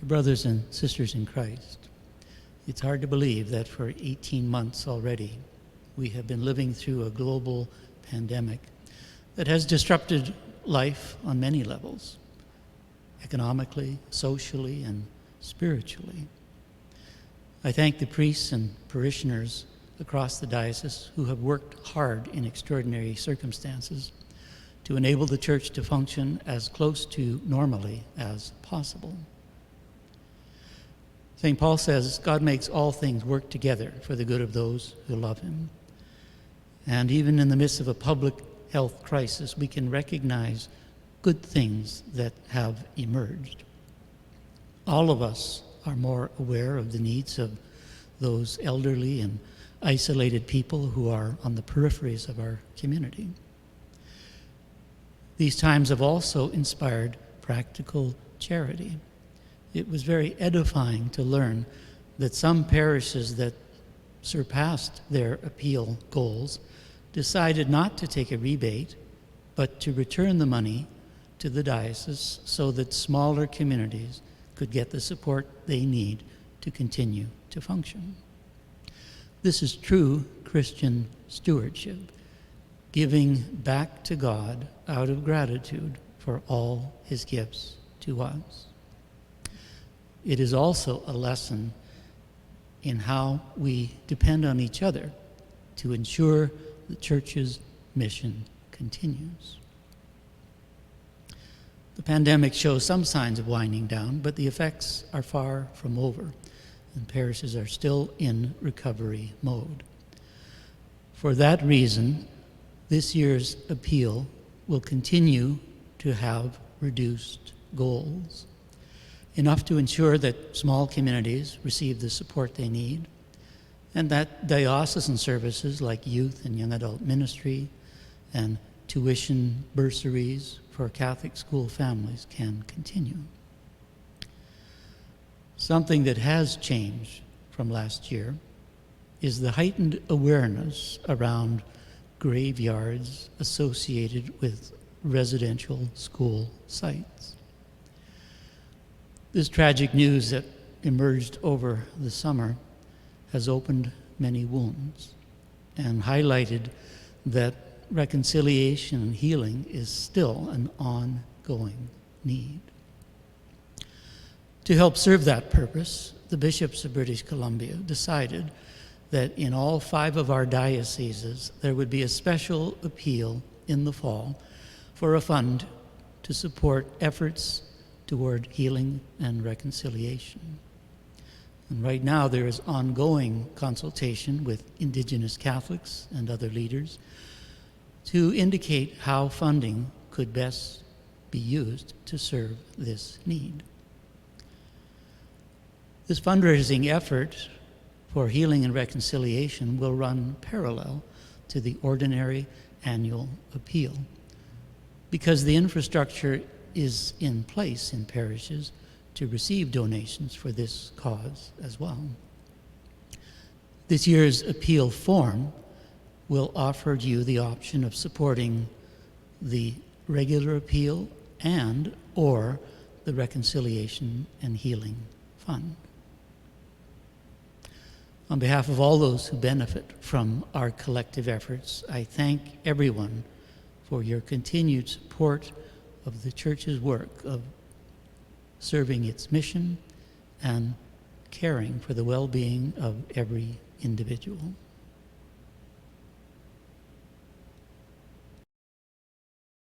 Brothers and sisters in Christ, it's hard to believe that for 18 months already, we have been living through a global pandemic that has disrupted life on many levels, economically, socially, and spiritually. I thank the priests and parishioners across the diocese who have worked hard in extraordinary circumstances to enable the Church to function as close to normally as possible. St. Paul says, God makes all things work together for the good of those who love him. And even in the midst of a public health crisis, we can recognize good things that have emerged. All of us are more aware of the needs of those elderly and isolated people who are on the peripheries of our community. These times have also inspired practical charity. It was very edifying to learn that some parishes that surpassed their appeal goals decided not to take a rebate, but to return the money to the diocese so that smaller communities could get the support they need to continue to function. This is true Christian stewardship, giving back to God out of gratitude for all his gifts to us. It is also a lesson in how we depend on each other to ensure the Church's mission continues. The pandemic shows some signs of winding down, but the effects are far from over, and parishes are still in recovery mode. For that reason, this year's appeal will continue to have reduced goals, enough to ensure that small communities receive the support they need, and that diocesan services like youth and young adult ministry and tuition bursaries for Catholic school families can continue. Something that has changed from last year is the heightened awareness around graveyards associated with residential school sites. This tragic news that emerged over the summer has opened many wounds and highlighted that reconciliation and healing is still an ongoing need. To help serve that purpose, the bishops of British Columbia decided that in all 5 of our dioceses there would be a special appeal in the fall for a fund to support efforts toward healing and reconciliation. And right now there is ongoing consultation with Indigenous Catholics and other leaders to indicate how funding could best be used to serve this need. This fundraising effort for healing and reconciliation will run parallel to the ordinary annual appeal, because the infrastructure is in place in parishes to receive donations for this cause as well. This year's appeal form will offer you the option of supporting the regular appeal and or the Reconciliation and Healing Fund. On behalf of all those who benefit from our collective efforts, I thank everyone for your continued support of the Church's work of serving its mission and caring for the well-being of every individual.